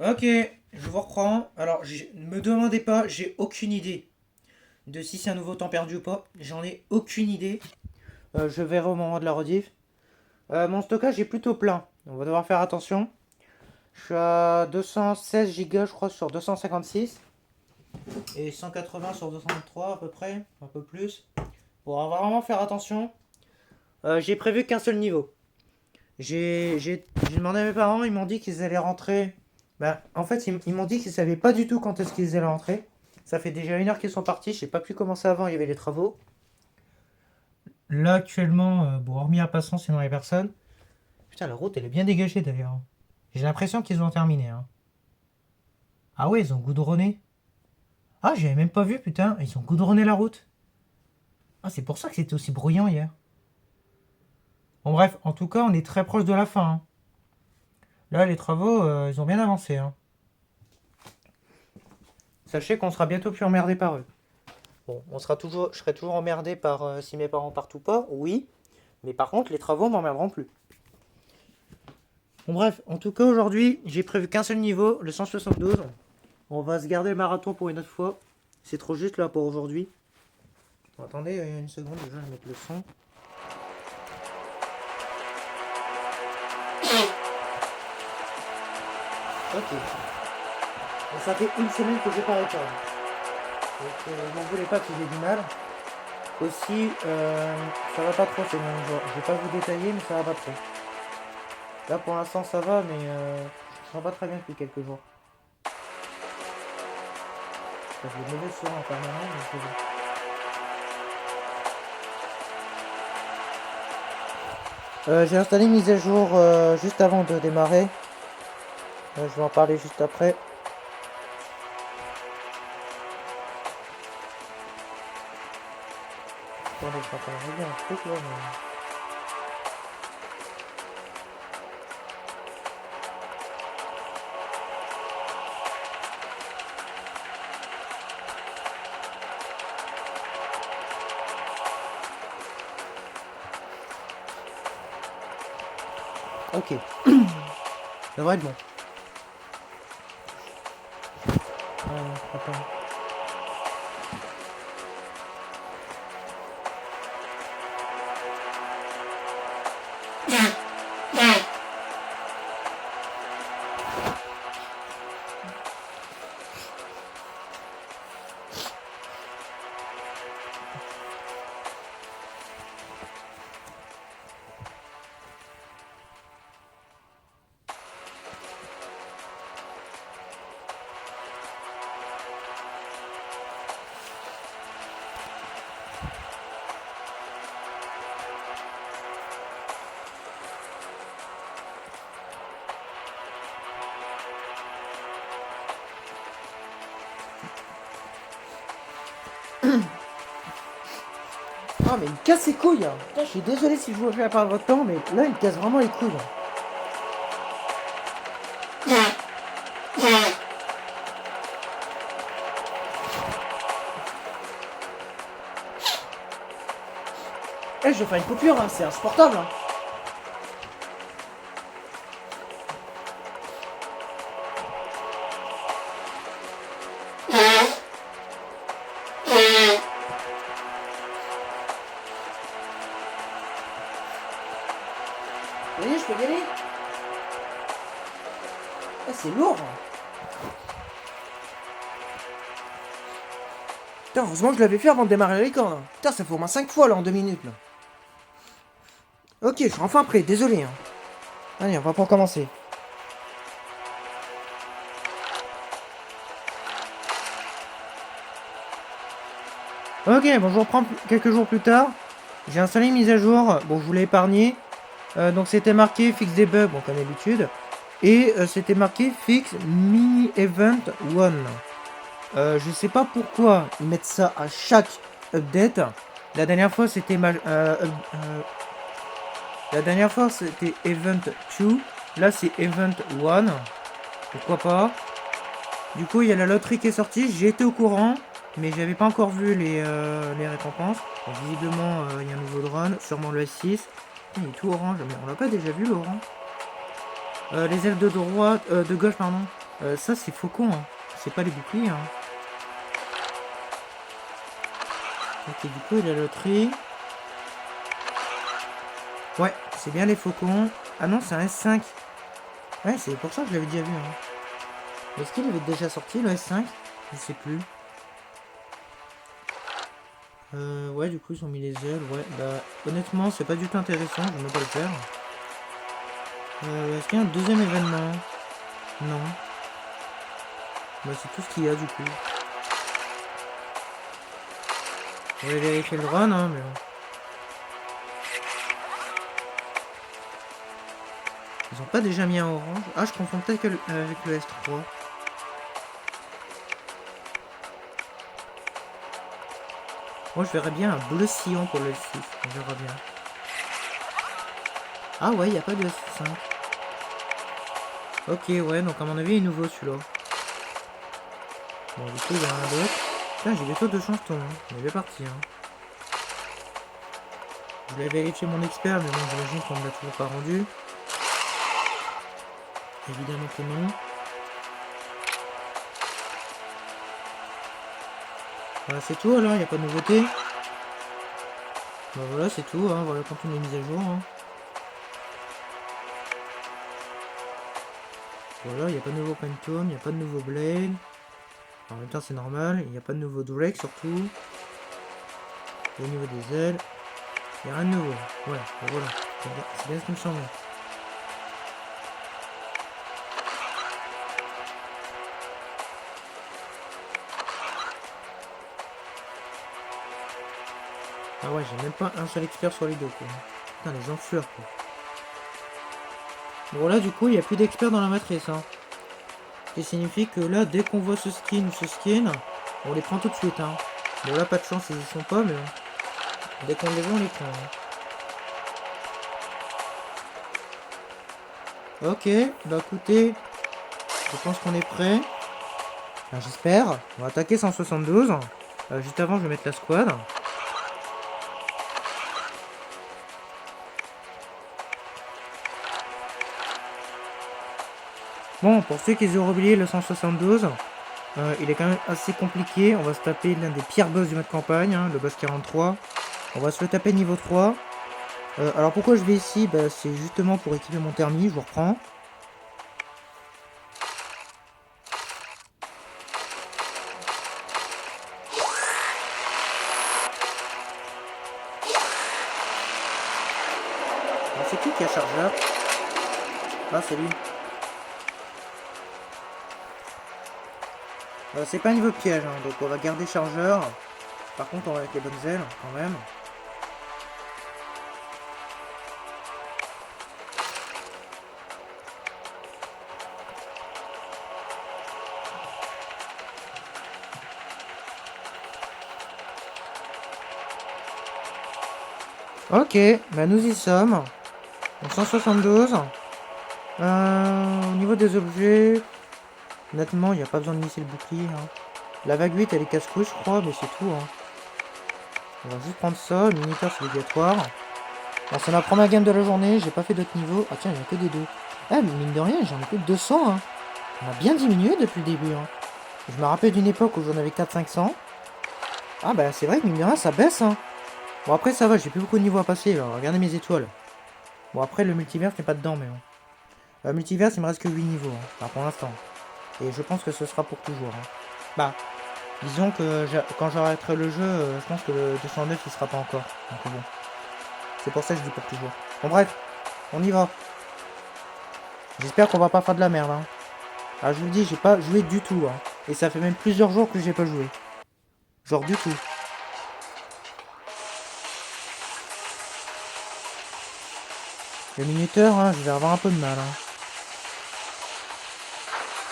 Ok, je vous reprends. Alors, ne me demandez pas, j'ai aucune idée de si c'est un nouveau temps perdu ou pas. J'en ai aucune idée. Je verrai au moment de la rediff. Mon stockage est plutôt plein. On va devoir faire attention. Je suis à 216 Go, je crois, sur 256. Et 180 sur 233 à peu près, un peu plus. Pour vraiment faire attention. J'ai prévu qu'un seul niveau. J'ai demandé à mes parents, ils m'ont dit qu'ils allaient rentrer. Bah, en fait, ils m'ont dit qu'ils savaient pas du tout quand est-ce qu'ils allaient rentrer. Ça fait déjà 1 heure qu'ils sont partis, j'ai pas pu commencer avant, il y avait les travaux. Là, actuellement, bon, hormis la passant, sinon les personnes. Putain, la route, elle est bien dégagée d'ailleurs. J'ai l'impression qu'ils ont terminé. Hein. Ah ouais, ils ont goudronné. Ah, j'avais même pas vu, putain, ils ont goudronné la route. Ah, c'est pour ça que c'était aussi bruyant hier. Bon, bref, en tout cas, on est très proche de la fin. Hein. Là, les travaux, ils ont bien avancé. Hein. Sachez qu'on sera bientôt plus emmerdé par eux. Bon, je serai toujours emmerdé par si mes parents partent ou pas, oui. Mais par contre, les travaux m'emmerderont plus. Bon bref, en tout cas aujourd'hui, j'ai prévu qu'un seul niveau, le 172. On va se garder le marathon pour une autre fois. C'est trop juste là pour aujourd'hui. Bon, attendez, une seconde, déjà je vais mettre le son. Ok. Bon, ça fait une semaine que j'ai pas réparé. Donc m'en voulez pas que j'ai du mal. Aussi, ça va pas trop ces derniers jours. Je vais pas vous détailler, mais ça va pas trop. Là pour l'instant ça va, mais ça va pas très bien depuis quelques jours. Ça fait de mauvais soins en permanence, mais c'est bon. J'ai installé une mise à jour juste avant de démarrer. Je vais en parler juste après. Attendez, je suis en train de régler un truc là. Ok. Ça devrait être bon. Attends. Ah mais il me casse les couilles hein. Putain, je suis désolé si je vous fais perdre votre temps, mais là il me casse vraiment les couilles. Eh, je vais faire une coupure, hein. C'est insupportable. Hein. Vous voyez, je peux y aller. Ah, c'est lourd. Putain, heureusement que je l'avais fait avant de démarrer les camps. Là. Putain, ça fait au moins 5 fois là en 2 minutes. Là. Ok, je suis enfin prêt, désolé. Hein. Allez, on va pour commencer. Ok, bon, je reprends quelques jours plus tard. J'ai installé une mise à jour. Bon, je vous l'ai épargné. Donc, c'était marqué fixe des bugs, bon, comme d'habitude. Et c'était marqué fixe mini event 1. Je sais pas pourquoi ils mettent ça à chaque update. La dernière fois, c'était la dernière fois, c'était event 2. Là, c'est event 1. Pourquoi pas. Du coup, il y a la loterie qui est sortie. J'ai été au courant. Mais j'avais pas encore vu les récompenses. Donc, visiblement, il y a un nouveau drone, sûrement le S6. Il est tout orange, mais on l'a pas déjà vu l'orange. Les ailes de droite, de gauche, pardon. Ça, c'est faucon, hein. C'est pas les boucliers, hein. Ok, du coup, il a la loterie. Ouais, c'est bien les faucons. Ah non, c'est un S5. Ouais, c'est pour ça que je l'avais déjà vu, hein. Est-ce qu'il avait déjà sorti, le S5? Je sais plus. Ouais, du coup, ils ont mis les ailes. Ouais, bah, honnêtement, c'est pas du tout intéressant. Je vais même pas le faire. Est-ce qu'il y a un deuxième événement? Non. Bah, c'est tout ce qu'il y a, du coup. On va vérifier le run, hein, mais bon. Ils ont pas déjà mis un orange. Ah, je confonds peut-être avec le S3. Moi, je verrais bien un bleu sillon pour le S6. On verra bien. Ah ouais, il n'y a pas de S5. Ok, ouais, donc à mon avis, il est nouveau celui-là. Bon, du coup, il y en a un d'autre. Putain, j'ai des taux de chance, hein. Il est parti, hein. Je vais vérifier mon expert, mais bon, j'imagine qu'on ne l'a toujours pas rendu. Évidemment que non. Voilà, c'est tout alors, il n'y a pas de nouveauté. Bah voilà, c'est tout, hein. Voilà, contenu des mises à jour, hein. Voilà, il n'y a pas de nouveau Phantom, il n'y a pas de nouveau Blade. En même temps, c'est normal, il n'y a pas de nouveau Drake surtout. Au niveau des ailes, il n'y a rien de nouveau. Voilà, voilà. C'est bien ce qui me semble. Ah ouais, j'ai même pas un seul expert sur les deux, quoi. Putain, les enfleurs, quoi. Bon, là, du coup, il n'y a plus d'experts dans la matrice, hein. Ce qui signifie que là, dès qu'on voit ce skin ou ce skin, on les prend tout de suite, hein. Bon, là, pas de chance, ils y sont pas, mais bon. Dès qu'on les voit, on les prend, hein. Ok, bah écoutez, je pense qu'on est prêt. Enfin, j'espère. On va attaquer 172. Juste avant, je vais mettre la squad. Bon, pour ceux qui auraient oublié le 172, il est quand même assez compliqué. On va se taper l'un des pires boss du mode campagne, hein, le boss 43. On va se le taper niveau 3. Alors pourquoi je vais ici, bah, c'est justement pour équiper mon thermi, je vous reprends. Alors c'est qui a chargeur? Ah, c'est lui. C'est pas un niveau piège, hein, donc on va garder chargeur. Par contre, on va avec les bonnes ailes, quand même. Ok, bah nous y sommes. Donc 172. Au niveau des objets, honnêtement, il n'y a pas besoin de lisser le bouclier, hein. La vague 8, elle est casse-couille, je crois, mais c'est tout, hein. On va juste prendre ça. Le minuteur, c'est obligatoire. Bon, c'est ma première game de la journée. J'ai pas fait d'autres niveaux. Ah tiens, il n'y a que des deux. Ah, mais mine de rien, j'en ai plus de 200, hein. On a bien diminué depuis le début, hein. Je me rappelle d'une époque où j'en avais 400-500. Ah bah c'est vrai que mine de rien, ça baisse, hein. Bon, après, ça va, j'ai plus beaucoup de niveaux à passer. Alors, regardez mes étoiles. Bon, après, le multiverse n'est pas dedans, mais bon. Multiverse, il me reste que 8 niveaux, hein. Enfin, pour l'instant. Et je pense que ce sera pour toujours, hein. Bah, disons que quand j'arrêterai le jeu, je pense que le 209 il sera pas encore. Donc bon. C'est pour ça que je dis pour toujours. Bon bref, on y va. J'espère qu'on va pas faire de la merde, hein. Ah, je vous le dis, j'ai pas joué du tout, hein. Et ça fait même plusieurs jours que j'ai pas joué. Genre du tout. Le minuteur, hein, je vais avoir un peu de mal, hein.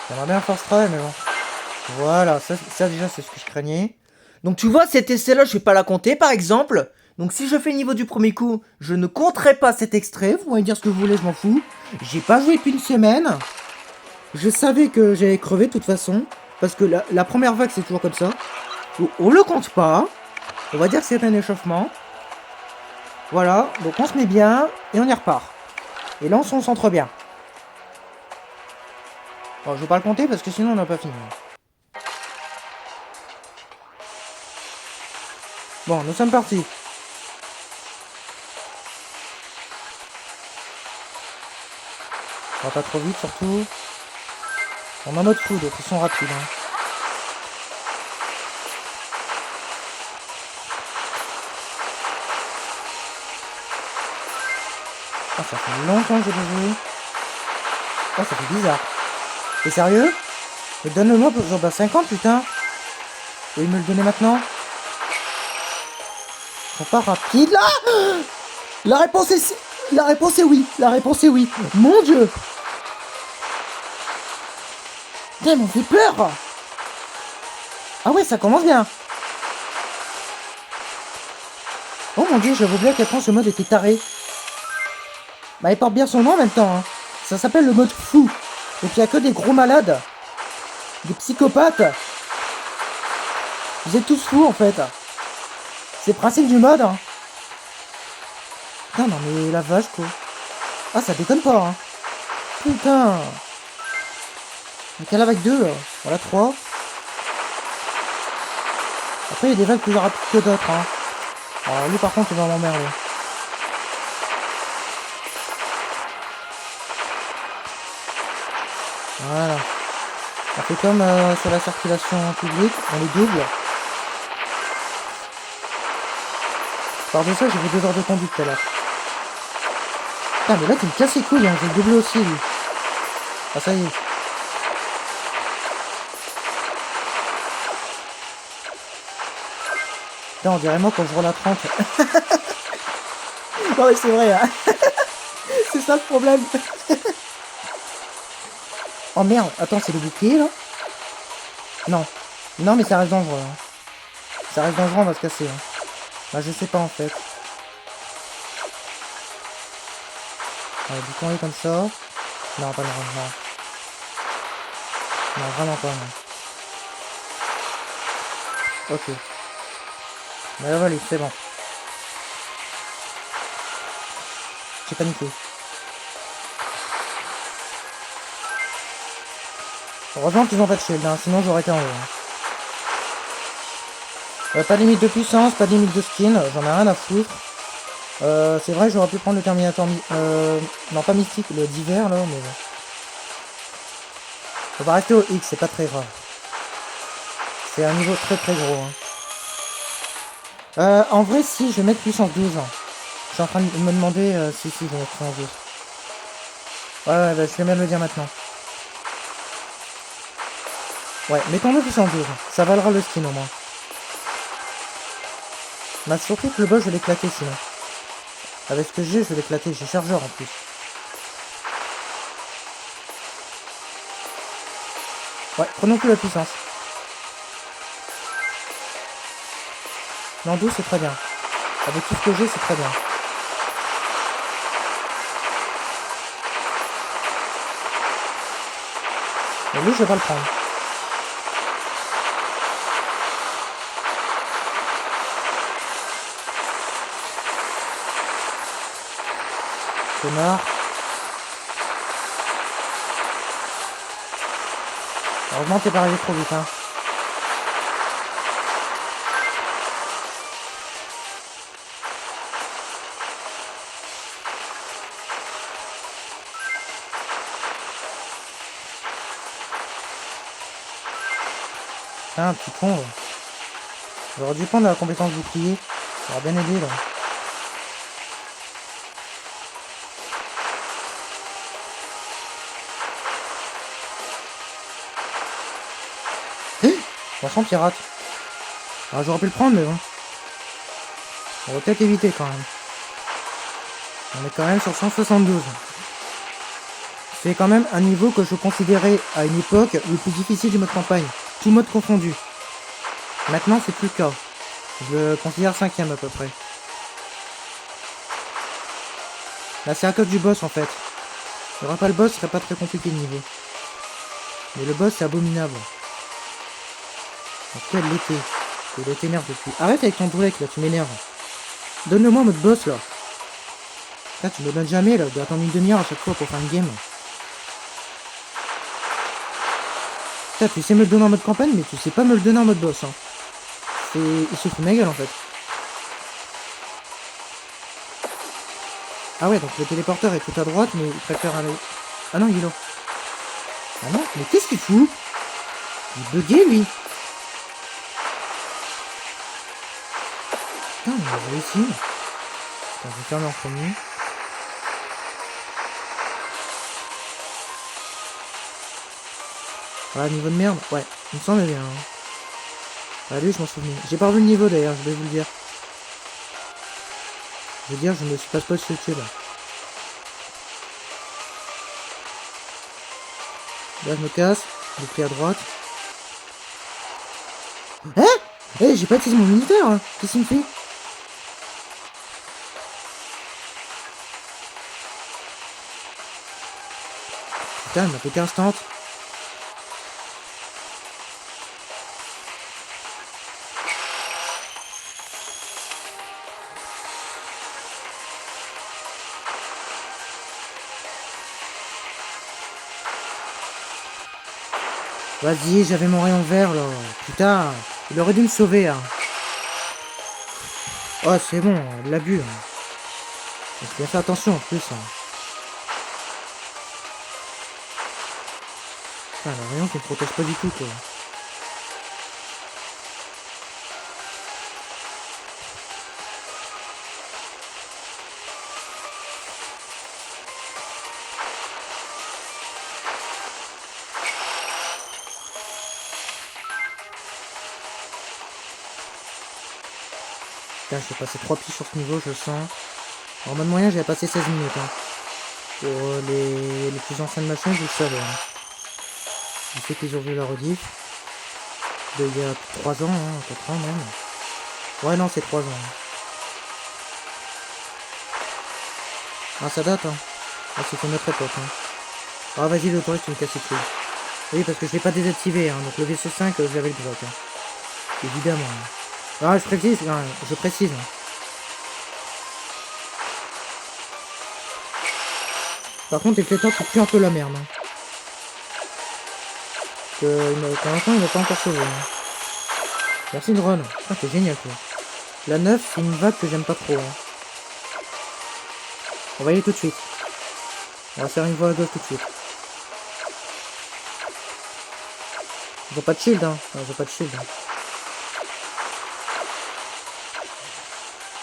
J'aimerais bien force try, mais bon. Voilà, ça déjà c'est ce que je craignais. Donc tu vois, cet essai-là, je vais pas la compter par exemple. Donc si je fais le niveau du premier coup, je ne compterai pas cet extrait. Vous pouvez dire ce que vous voulez, je m'en fous. J'ai pas joué depuis une semaine. Je savais que j'allais crever de toute façon. Parce que la première vague, c'est toujours comme ça. Donc, on le compte pas. On va dire que c'est un échauffement. Voilà, donc on se met bien et on y repart. Et là, on se concentre bien. Bon, je vais pas le compter parce que sinon on n'a pas fini. Bon, nous sommes partis. On va pas trop vite surtout. On est en mode food, donc ils sont rapides. Hein. Ah, ça fait longtemps que j'ai pas joué. Oh, ça fait bizarre. T'es sérieux? Mais donne-le-moi pour genre 50 putain. Et il me le donner maintenant? Ils sont pas rapides là. La réponse est... La réponse est oui. La réponse est oui. Mon dieu. Putain, ils m'ont fait peur. Ah ouais, ça commence bien. Oh mon dieu, j'avais oublié à quel point ce mode était taré. Bah, il porte bien son nom en même temps. Hein. Ça s'appelle le mode fou. Et puis il n'y a que des gros malades. Des psychopathes. Vous êtes tous fous en fait. C'est le principe du mode. Hein. Putain, non mais la vache quoi. Ah, ça déconne pas. Hein. Putain. Donc elle avec 2. Voilà 3. Après, il y a des vagues plus rapides que d'autres. Hein. Alors lui par contre, il va m'emmerder. Voilà. On fait comme sur la circulation publique, on les double. Par de ça, j'ai fait 2 heures de conduite tout à l'heure. Putain, mais là, tu me casses les couilles, hein. J'ai doublé aussi, lui. Ah, ça y est. Putain, on dirait moi quand je roule à 30. Non, mais c'est vrai, hein. C'est ça le problème. Oh merde, attends, c'est le bouclier, là? Non. Non, mais ça reste dangereux, hein. Ça reste dangereux, on va se casser, hein. Bah, je sais pas, en fait. Ouais, du coup, on est comme ça. Non, pas le droit, non. Non, vraiment pas, non. Ok. Mais là, voilà, c'est bon. J'ai paniqué. Heureusement qu'ils ont pas de shield, hein, sinon j'aurais été en haut. Hein. Pas de limite de puissance, pas de limite de skin, j'en ai rien à foutre. C'est vrai que j'aurais pu prendre le Terminator... non, pas mystique, le d'hiver, là, mais bon. On va rester au X, c'est pas très grave. C'est un niveau très très gros. Hein. En vrai, si, je vais mettre puissance 12. Hein. Je suis en train de me demander si je vais mettre puissance 12. Ouais, bah, je vais même le dire maintenant. Ouais, mettons-le puissance 12. Ça valera le skin au moins. Bah, surtout que le boss, je vais l'éclater sinon. Avec ce que j'ai, je vais l'éclater. J'ai chargeur en plus. Ouais, prenons plus la puissance. Non, 12 c'est très bien. Avec tout ce que j'ai, c'est très bien. Et lui, je vais pas le prendre. Connard. Heureusement, t'es pas arrivé trop vite, hein. Ah, un petit con, là. J'aurais dû prendre la compétence bouclier. Ça aurait bien aidé, là. Attention, pirate. Alors, j'aurais pu le prendre, mais bon. On va peut-être éviter, quand même. On est quand même sur 172. C'est quand même un niveau que je considérais à une époque le plus difficile du mode campagne. Tout mode confondu. Maintenant, c'est plus le cas. Je le considère 5ème à peu près. Là, c'est à cause du boss en fait. Il n'y aurait pas le boss, ce serait pas très compliqué le niveau. Mais le boss, c'est abominable. En tout cas, l'été. Il t'énerve depuis. Arrête avec ton break là, tu m'énerves. Donne-le-moi mode boss là. Là, tu me le donnes jamais là. Tu dois attendre une demi-heure à chaque fois pour faire une game. Putain, tu sais me le donner en mode campagne, mais tu sais pas me le donner en mode boss. Hein. Il se fout de ma gueule en fait. Ah ouais, donc le téléporteur est tout à droite, mais il préfère aller... Ah non, il est là. Ah non, mais qu'est-ce qu'il fout? Il est bugué, lui. Putain, il a réussi. Attends, je vais fermer en premier. Ah, niveau de merde. Ouais, il me semble bien. Hein. Ah, lui, je m'en souviens. J'ai pas revu le niveau d'ailleurs, je vais vous le dire. Je veux dire, je me suis pas spoil ce là. Là, je me casse. Je pris à droite. Hein? Eh, j'ai pas utilisé mon militaire. Hein. Qu'est-ce qu'il me fait? Putain, il m'a pété instant. Vas-y, j'avais mon rayon vert là. Putain, il aurait dû me sauver. Hein. Oh, c'est bon, de l'abus. Hein. J'ai bien fait attention en plus. Hein. Putain, le rayon qui me protège pas du tout quoi. Putain, j'ai passé 3 piges sur ce niveau, je le sens. En mode moyen, j'ai passé 16 minutes. Hein. Pour les plus anciennes machines, vous le savez. Hein. Je sais qu'ils ont vu la rediff. Il y a 3 ans, hein, 4 ans même. Ouais, non, c'est 3 ans. Hein. Ah, ça date, hein. Ah, c'était notre époque, hein. Ah, vas-y, l'autoriste, tu me casses les couilles. Oui, parce que je l'ai pas désactivé, hein. Donc le VC5, j'avais le droit, hein. Évidemment. Hein. Ah, je précise, hein, je précise. Hein. Par contre, les flétards, c'est plus un peu la merde. Hein. Pour l'instant, il m'a pas encore sauvé. Hein. Merci, drone. Putain, c'est génial, quoi. La 9, c'est une vague que j'aime pas trop. Hein. On va y aller tout de suite. On va faire une voie à gauche tout de suite. Ils ont pas de shield, hein. Non, ils ont pas de shield. Hein.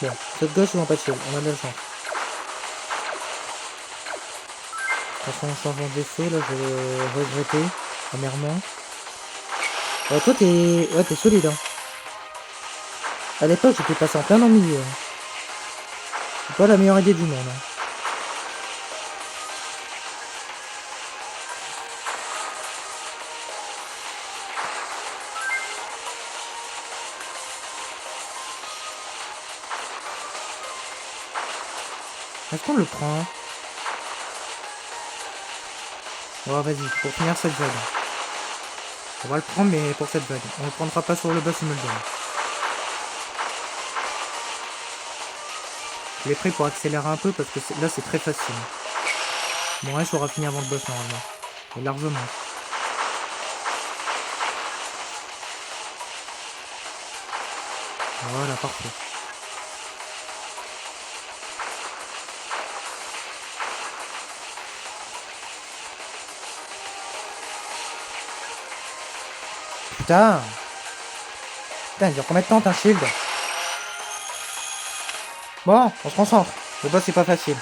Bon, cette gauche, ils ont pas de shield. On a de la chance. De toute façon, en changeant de vaisseau, là, je vais regretter. Amèrement. Toi, t'es... Ouais, t'es solide, hein. À l'époque, j'étais passé en plein dans le milieu. Hein. C'est pas la meilleure idée du monde, hein. Est-ce qu'on le prend? Oh, vas-y, pour finir cette vague. On va le prendre, mais pour cette vague. On le prendra pas sur le boss Immolden. Je l'ai pris pour accélérer un peu parce que là c'est très facile. Bon, ouais, ça aura fini avant le boss normalement. Et largement. Voilà, parfait. Putain! Putain, il dure combien de temps, t'as un shield? Bon, on se concentre. Le boss c'est pas facile.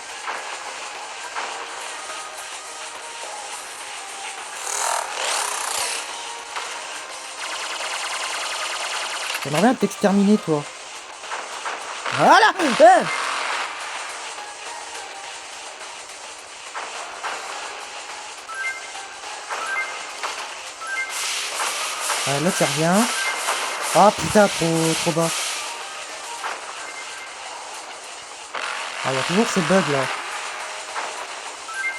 J'aimerais bien t'exterminer, toi. Voilà! Là, tu reviens. Ah putain, trop bas. Ah, il y a toujours ce bug là.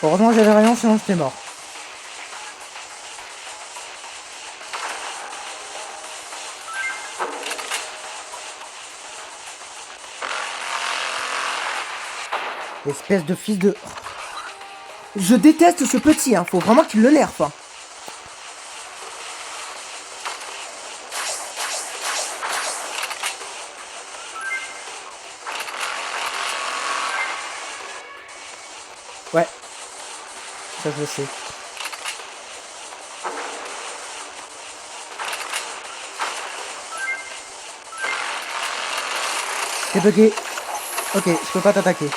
Heureusement j'avais rien, sinon j'étais mort. Espèce de fils de... Je déteste ce petit, hein. Faut vraiment qu'il le nerf. Hein. ça je le sais. T'es bugué. Ok, je peux pas t'attaquer.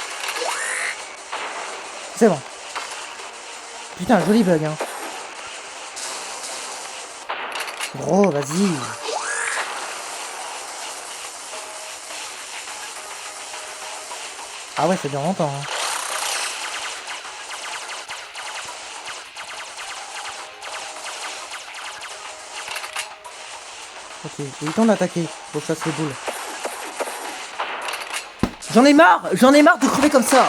C'est bon. Putain, joli bug, hein. Gros, vas-y. Ah ouais, ça dure longtemps, hein. Ok, il est temps d'attaquer. Faut que je fasse les boules. J'en ai marre de crever comme ça.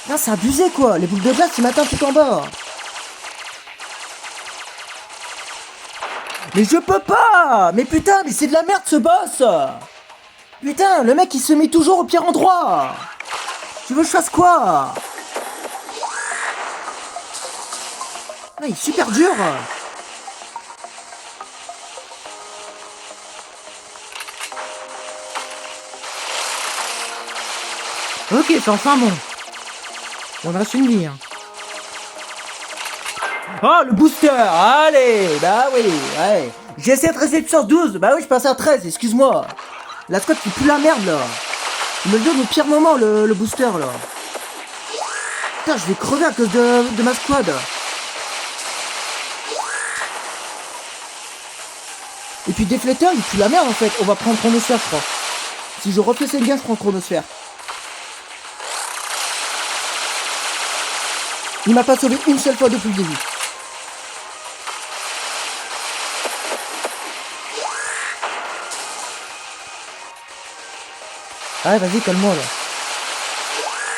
Non, c'est abusé quoi. Les boules de glace, ils m'atteignent tout en bas. Mais je peux pas. Mais putain, mais c'est de la merde ce boss. Putain, le mec il se met toujours au pire endroit. Tu veux que je fasse quoi? Ah, il est super dur. Ok, c'est enfin bon. On reste une vie, hein. Oh, le booster. Allez, bah oui, ouais. J'ai 7 réceptions 12. Bah oui, je passe à 13, excuse-moi. La squad qui pue la merde, là. Il me donne au pire moment, le booster, là. Putain, je vais crever à cause de ma squad. Et puis Deflator, il pue la merde, en fait. On va prendre Chronosphère, je crois. Si je refais cette game, je prends Chronosphère. Il m'a pas sauvé une seule fois depuis le début. Ah ouais, vas-y, colle-moi, là.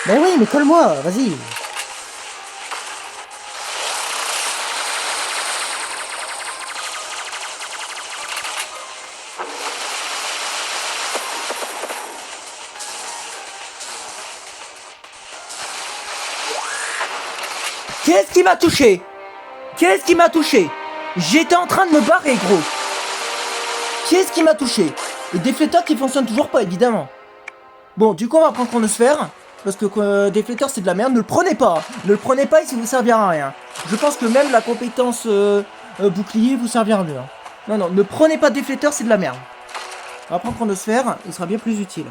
Ben oui, mais colle-moi, vas-y. Qu'est-ce qui m'a touché? Qu'est-ce qui m'a touché? J'étais en train de me barrer, gros. Qu'est-ce qui m'a touché? Le déflecteur qui fonctionne toujours pas, évidemment. Bon, du coup, on va prendre Chronosphère. Parce que déflecteur, c'est de la merde. Ne le prenez pas. Ne le prenez pas, il vous servira à rien. Je pense que même la compétence bouclier vous servira mieux. Non, non, ne prenez pas déflecteur, c'est de la merde. On va prendre Chronosphère, il sera bien plus utile.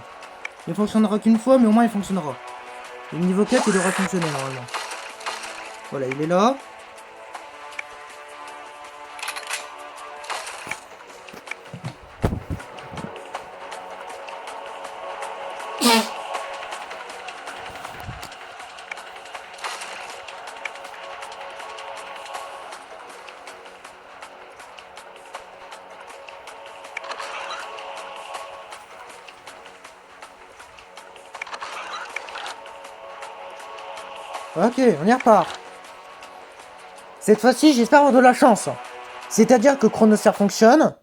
Il ne fonctionnera qu'une fois, mais au moins il fonctionnera. Le niveau 4, il devrait fonctionner normalement. Voilà, il est là. Ok, on y repart. Cette fois-ci, j'espère avoir de la chance. C'est-à-dire que Chronosphère fonctionne.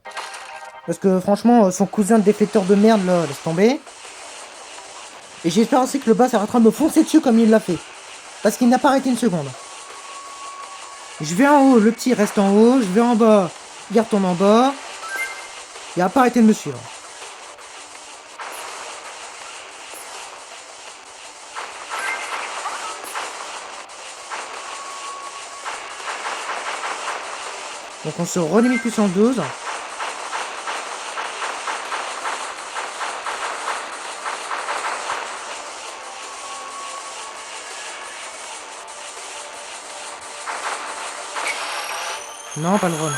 Parce que franchement, son cousin de déflecteur de merde, là, laisse tomber. Et j'espère aussi que le boss arrêtera de me foncer dessus comme il l'a fait. Parce qu'il n'a pas arrêté une seconde. Je vais en haut, le petit reste en haut. Je vais en bas, il retourne en bas. Il n'a pas arrêté de me suivre. Donc on se relimite puissance 12. Non, pas le run.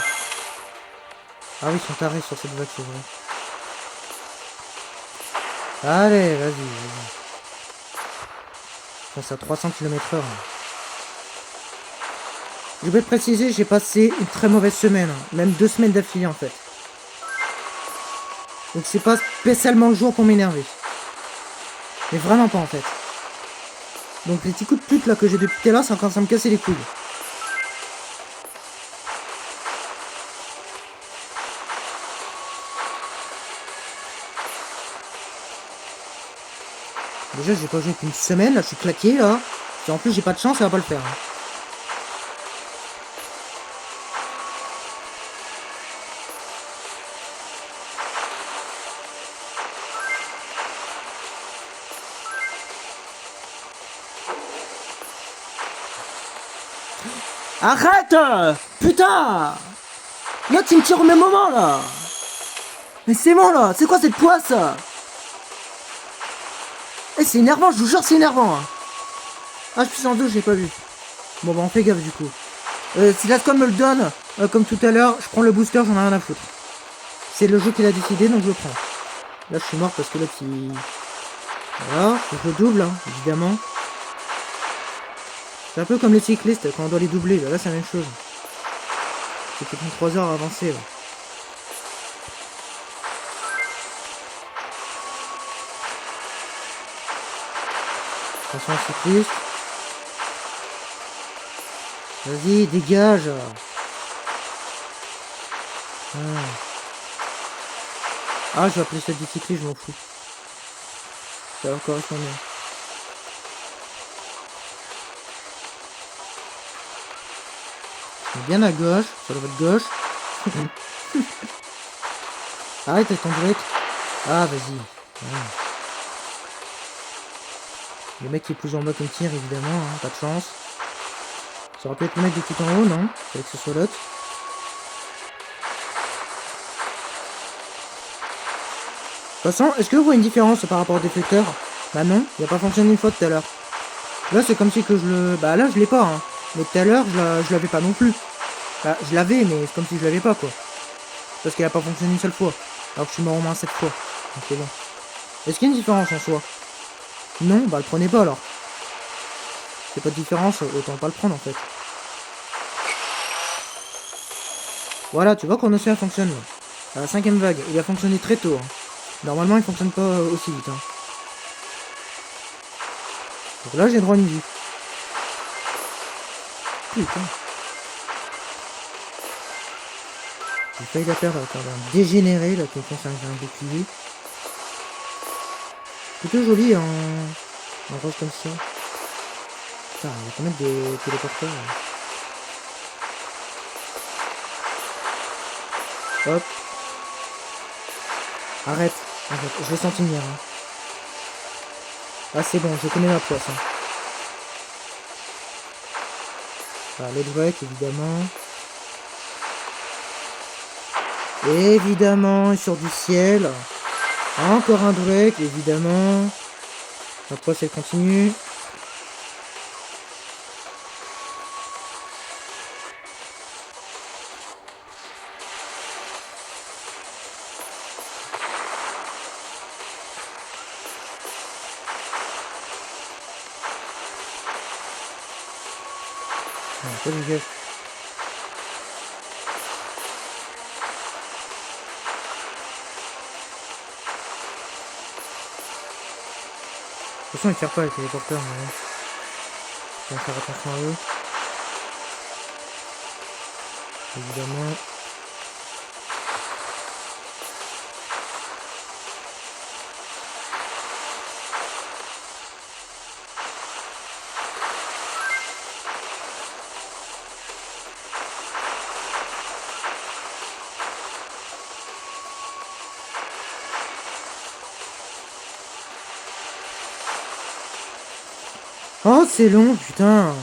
Ah oui, ils sont tarés sur cette vague, c'est vrai. Allez, vas-y, vas-y. Je pense à 300 km/h. Je vais te préciser, j'ai passé une très mauvaise semaine. Même 2 semaines d'affilée, en fait. Donc c'est pas spécialement le jour pour m'énerver. Mais vraiment pas, en fait. Donc les petits coups de pute là que j'ai depuis tout à l'heure, ça commence à me casser les couilles. Déjà, j'ai pas joué depuis une semaine, là, je suis claqué, là. Et en plus, j'ai pas de chance, ça va pas le faire. Hein. Arrête! Putain! Là, tu me tires au même moment, là! Mais c'est bon, là! C'est quoi cette poisse? Eh, c'est énervant, je vous jure, c'est énervant! Hein. Ah, je suis en 2, j'ai pas vu. Bon, bah, on fait gaffe, du coup. Si la Scum me le donne, comme tout à l'heure, je prends le booster, j'en ai rien à foutre. C'est le jeu qu'il a décidé, donc je le prends. Là, je suis mort parce que là, il... Voilà, je le double, hein, évidemment. C'est un peu comme les cyclistes, quand on doit les doubler, là, c'est la même chose. C'est peut-être une 3 heures à avancer, là. Attention au cycliste. Vas-y, dégage. Ah, je vais appeler ça du cycliste, je m'en fous. Ça va correspondre bien. Bien à gauche, sur le vote gauche. Arrête avec ton break. Ah, vas-y. Ouais. Le mec qui est plus en bas qui me tire, évidemment, hein, pas de chance. Ça aurait pu être le mec de tout en haut, non? Avec ce soit l'autre. De toute façon, est-ce que vous voyez une différence par rapport au déflecteur? Bah non, il n'a pas fonctionné une fois tout à l'heure. Là, c'est comme si que je le... Bah là, je l'ai pas, hein. Mais tout à l'heure, je l'avais pas non plus. Bah, je l'avais, mais c'est comme si je l'avais pas, quoi. Parce qu'il a pas fonctionné une seule fois. Alors que je suis mort au moins 7 fois. Donc c'est bon. Est-ce qu'il y a une différence en soi? Non, bah le prenez pas alors. C'est pas de différence, autant pas le prendre en fait. Voilà, tu vois qu'on a ça fonctionne là. À la 5ème vague, il a fonctionné très tôt. Hein. Normalement, il fonctionne pas aussi vite. Hein. Donc là, j'ai droit à une vie. Putain. J'ai failli la perdre avec un dégénéré là qui fonce avec un bouclier. Plutôt joli en rose comme ça. Putain, on va quand même des téléporteurs. Là. Hop. Arrête. Je l'ai senti venir. Hein. Ah c'est bon, je connais la place. Hein. Ah, le break évidemment. Évidemment, sur du ciel. Encore un break, évidemment. Après, c'est continue. Pas du gaffe. De toute façon, ils tirent pas avec les porteurs, mais ouais. On va faire attention à eux. Évidemment. Oh, c'est long, putain.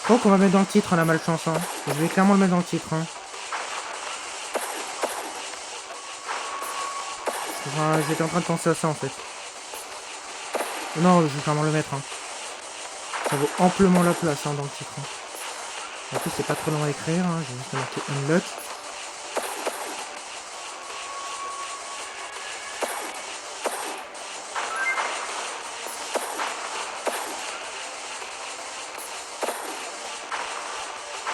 Je crois qu'on va mettre dans le titre, hein, la malchance. Hein. Je vais clairement le mettre dans le titre. Hein. Enfin, j'étais en train de penser à ça en fait. Non, je vais clairement le mettre. Hein. Ça vaut amplement la place hein, dans le titre. Hein. En plus, c'est pas trop long à écrire. Hein. J'ai juste marqué unlock.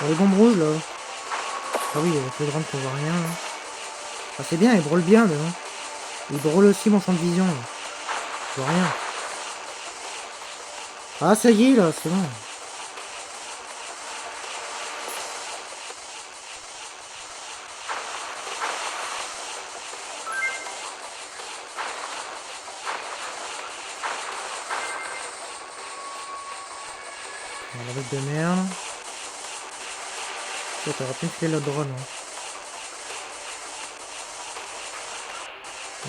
Les bombes rouges là. Ah oui, avec le drone qu'on voit rien. Là. Ah, c'est bien, il brûle bien, mais bon. Il brûle aussi mon champ de vision. Là. Je vois rien. Ah, ça y est, là, c'est bon. La bête de merde. Oh, t'aurais pu me filer la drone, hein.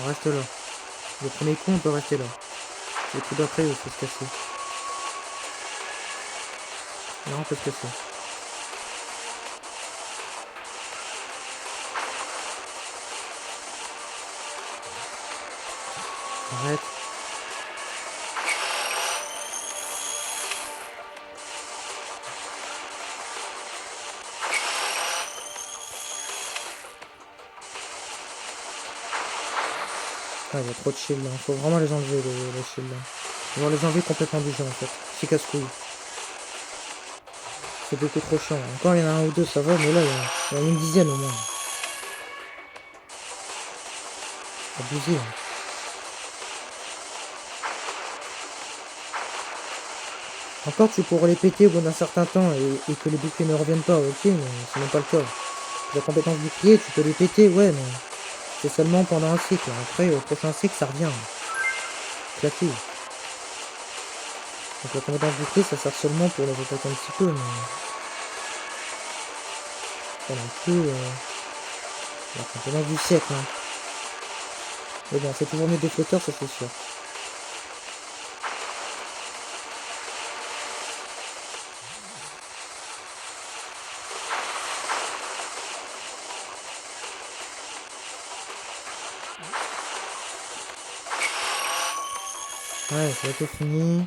On reste là. Le premier coup, on peut rester là. Le coup d'après, il faut se casser. Là, on peut se casser. Arrête. Ah, il y a trop de shield là. Faut vraiment les enlever, les shields là. Ils vont les enlever complètement du jeu en fait. C'est casse-couille. C'est beaucoup trop chiant. Encore il y en a un ou deux, ça va, mais là il y en a une dizaine au moins. Abusé. Hein. Encore tu pourrais les péter au bout d'un certain temps et que les boucliers ne reviennent pas, ok, mais c'est même pas le cas. La compétence bouclier, tu peux les péter, ouais, mais c'est seulement pendant un cycle. Après, au prochain cycle, ça revient. Claqué. Donc la compétence bouclier, ça sert seulement pour les attaquer un petit peu, mais pas non plus la compétence du siècle. Hein. Mais bon, c'est toujours mieux des flotteurs, ça c'est sûr. Ouais, c'est bientôt fini.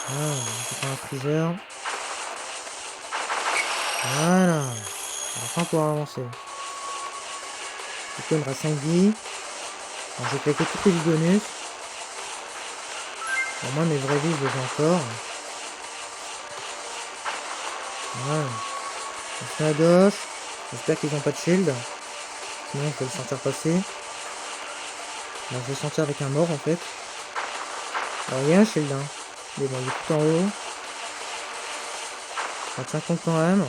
Voilà, on peut un freezer. Voilà. Enfin, on pourra avancer. Du coup, il me reste 5 vies. Alors, j'ai claqué toutes les vies bonus. Au moins, mes vraies vies, je les ai encore. Voilà. On fait la gauche. J'espère qu'ils n'ont pas de shield. Sinon, je vais le sentir passer. Alors, je vais le sentir avec un mort, en fait. Alors, il y a un shield, hein. Mais bon, il est tout en haut. Ça tient compte quand même.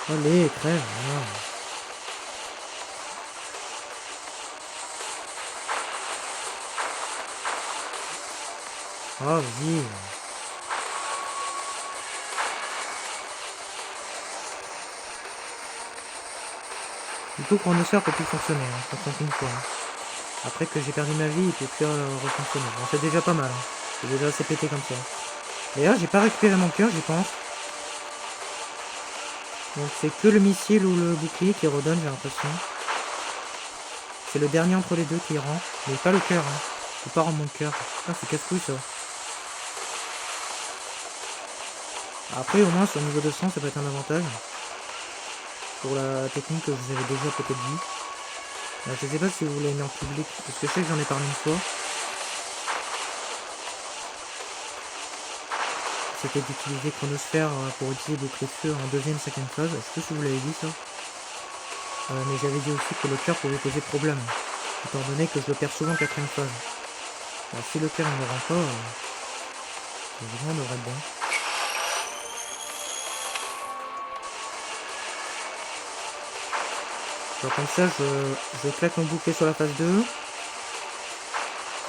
Allez, crève, voilà. Ah, vas-y. Du coup, chronosphère peut plus fonctionner, hein. Ça fonctionne qu'une fois. Hein. Après que j'ai perdu ma vie, il peut plus refonctionner. Bon, c'est déjà pas mal. Hein. C'est déjà assez pété comme ça. D'ailleurs, j'ai pas récupéré mon cœur, j'y pense. Donc c'est que le missile ou le bouclier qui redonne, j'ai l'impression. C'est le dernier entre les deux qui rend. Mais pas le cœur, hein. Je peux pas rendre mon cœur. Ah, c'est casse-couille ça. Après, au moins, sur le niveau de sang, ça peut être un avantage. Pour la technique que vous avez déjà peut-être dit. Je sais pas si vous l'avez mis en public, parce que je sais que j'en ai parlé une fois. C'était d'utiliser Chronosphère pour utiliser des clés de feu en deuxième, cinquième phase. Je sais pas si vous l'avez dit ça. Mais j'avais dit aussi que le cœur pouvait poser problème. Étant donné que je le perds souvent en quatrième phase. Alors si le cœur ne me rend pas, évidemment devrait être bon. Alors comme ça, je claque mon bouclier sur la phase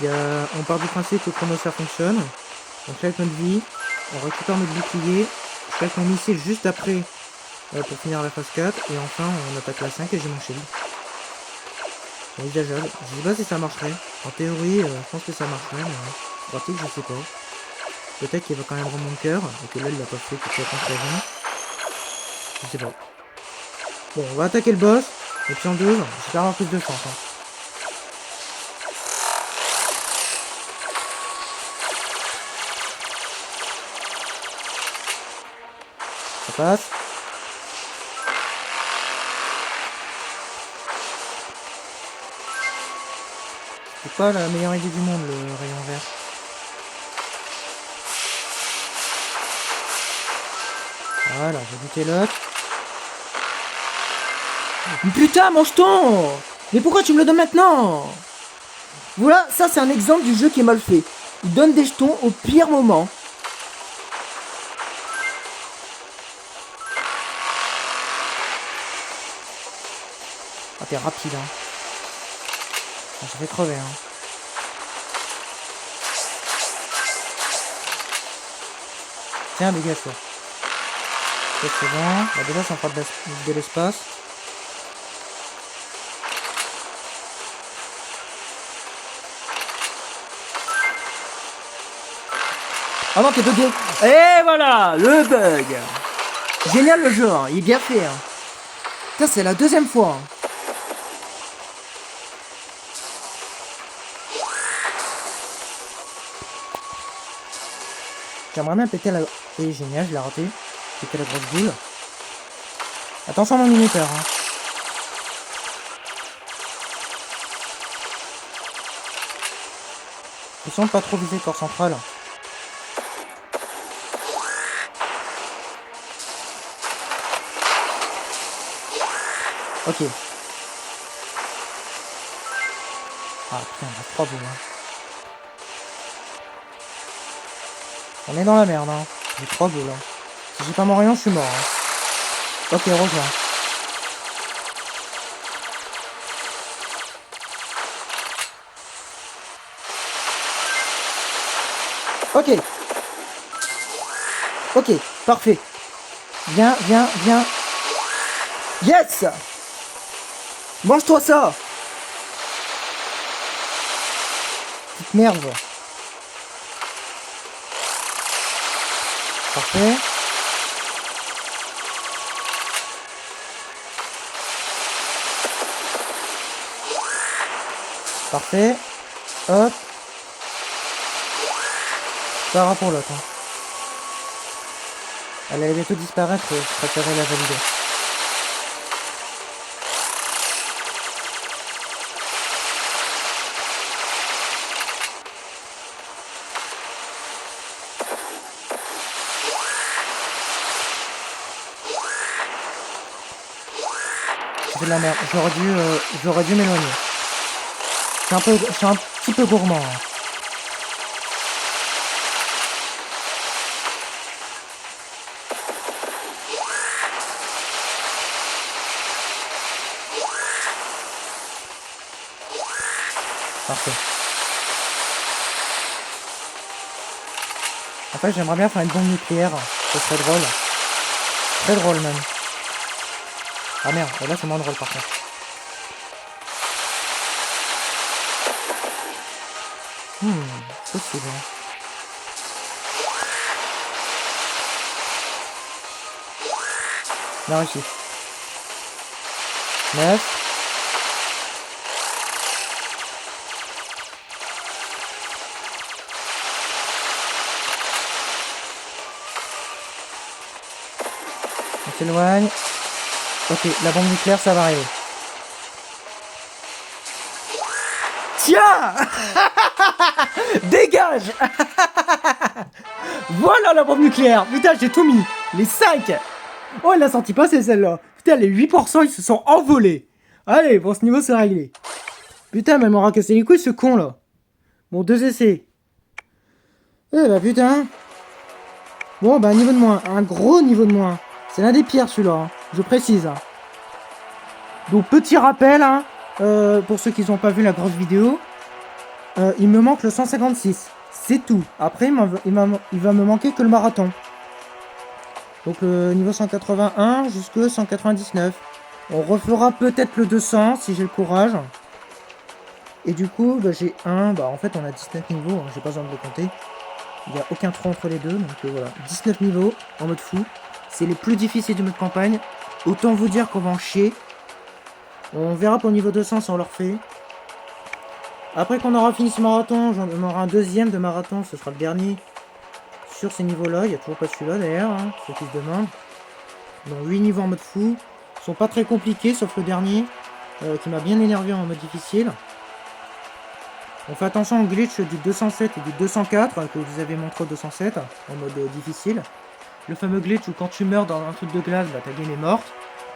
2. On part du principe que le chronosphère fonctionne. On claque notre vie. On récupère notre bouclier. Je claque mon missile juste après pour finir la phase 4. Et enfin, on attaque la 5 et j'ai mon shield. C'est envisageable. Je sais pas si ça marcherait. En théorie, je pense que ça marcherait, mais en pratique, je sais pas. Peut-être qu'il va quand même rendre mon cœur, et que là, il l'a pas fait pour quelconque raison. Je sais pas. Bon, on va attaquer le boss. Et puis en 2, j'espère avoir plus de chance. Hein. Ça passe. C'est pas la meilleure idée du monde, le rayon vert. Voilà, j'ai buté l'autre. Putain, mange-ton! Mais pourquoi tu me le donnes maintenant? Voilà, ça c'est un exemple du jeu qui est mal fait. Il donne des jetons au pire moment. Ah, t'es rapide, hein. Ah, ça fait crever, hein. Tiens, dégage, toi. Ok, c'est bon. Bah, déjà, ça me fera de l'espace. Ah non, t'es bugué. Et voilà, le bug. Génial le jeu, hein. Il est bien fait. Hein. Putain, c'est la deuxième fois. Hein. J'aimerais bien péter la... Et génial, je l'ai raté. Péter la grosse boule. Attention à mon minuteur. Hein. Ils sont pas trop visés corps central. Ok. Ah putain, il reste 3 boules. Hein. On est dans la merde. Hein. J'ai 3 boules. Hein. Si j'ai pas mon rayon, je suis mort. Hein. Ok, rejoins. Ok. Ok, parfait. Viens, viens, viens. Yes! Mange-toi ça! Petite merde. Parfait. Parfait. Hop. Ça va pour l'autre. Hein. Elle allait bientôt disparaître, je préférais la valider. C'est de la merde, j'aurais dû m'éloigner. Je suis un petit peu gourmand. Hein. Parfait. En fait, j'aimerais bien faire une bombe nucléaire. Ce serait drôle. Très drôle même. Ah merde, là c'est moins drôle par contre. Possible. On a réussi. 9. On s'éloigne. Ok, la bombe nucléaire, ça va arriver. Tiens. Dégage. Voilà la bombe nucléaire. Putain, j'ai tout mis. Les 5. Oh, elle l'a senti passer celle-là. Putain, les 8%, ils se sont envolés. Allez, bon, ce niveau, c'est réglé. Putain, mais elle m'aura cassé les couilles, ce con, là. Bon, 2 essais. Eh bah, putain. Bon, bah, niveau de moins. Un gros niveau de moins. C'est l'un des pires, celui-là. Hein. Je précise. Hein. Donc, petit rappel, hein, pour ceux qui n'ont pas vu la grosse vidéo. Il me manque le 156. C'est tout. Après, il va me manquer que le marathon. Donc, le niveau 181 jusqu'au 199. On refera peut-être le 200 si j'ai le courage. Et du coup, bah, j'ai en fait, on a 19 niveaux. Hein, j'ai pas besoin de le compter. Il n'y a aucun trou entre les deux. Donc, voilà. 19 niveaux en mode fou. C'est les plus difficiles du mode campagne. Autant vous dire qu'on va en chier. On verra pour le niveau 200 si on le refait. Après qu'on aura fini ce marathon, j'en aurai un deuxième de marathon, ce sera le dernier sur ces niveaux-là. Il n'y a toujours pas celui-là d'ailleurs, hein, ceux qui se demandent. Donc 8 niveaux en mode fou. Ils sont pas très compliqués, sauf le dernier, qui m'a bien énervé en mode difficile. On fait attention au glitch du 207 et du 204, que vous avez montré au 207, en mode difficile. le fameux glitch où quand tu meurs dans un truc de glace, bah ta game est morte.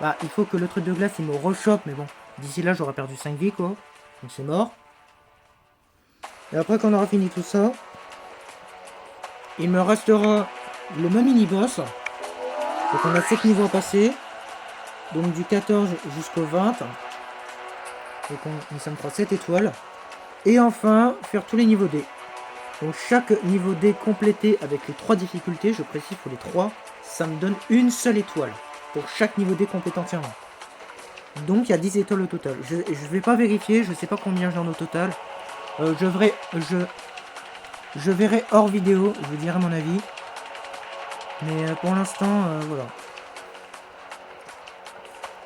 Bah il faut que le truc de glace il me rechoppe, mais bon, d'ici là j'aurai perdu 5 vies quoi. Donc c'est mort. Et après qu'on aura fini tout ça, il me restera le même mini-boss. Donc on a 7 niveaux à passer. Donc du 14 jusqu'au 20. Donc ça me fera 7 étoiles. Et enfin, faire tous les niveaux D. Donc chaque niveau D complété avec les 3 difficultés, je précise pour les 3, ça me donne une seule étoile. Pour chaque niveau D complété entièrement. Donc il y a 10 étoiles au total. Je vais pas vérifier, je sais pas combien j'en ai au total. Je verrai hors vidéo, je vous dirai mon avis. Mais pour l'instant, voilà.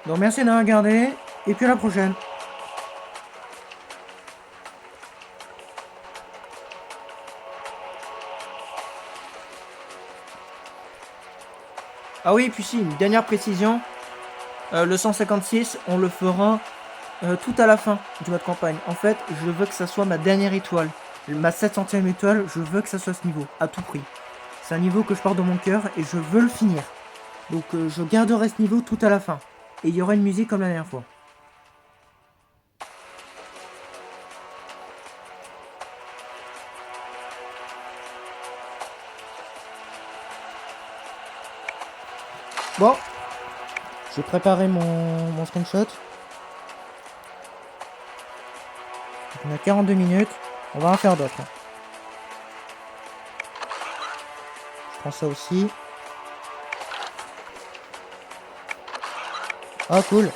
Donc merci d'avoir regardé, et puis à la prochaine. Ah oui, et puis si, une dernière précision. Le 156, on le fera tout à la fin du mode campagne. En fait, je veux que ça soit ma dernière étoile. Ma 700e étoile, je veux que ça soit ce niveau, à tout prix. C'est un niveau que je porte dans mon cœur et je veux le finir. Donc je garderai ce niveau tout à la fin. Et il y aura une musique comme la dernière fois. Bon, j'ai préparé mon screenshot. On a 42 minutes. On va en faire d'autres. Je prends ça aussi. Ah cool.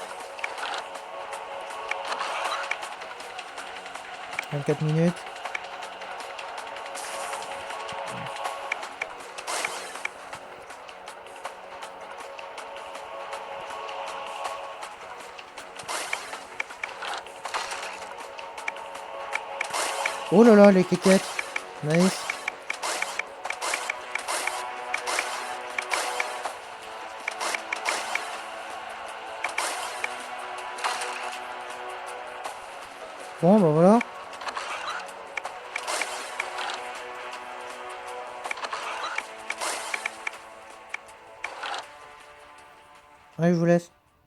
24 minutes. Oh là là, les kékettes. Nice. Bon, bah voilà. Allez, je vous laisse.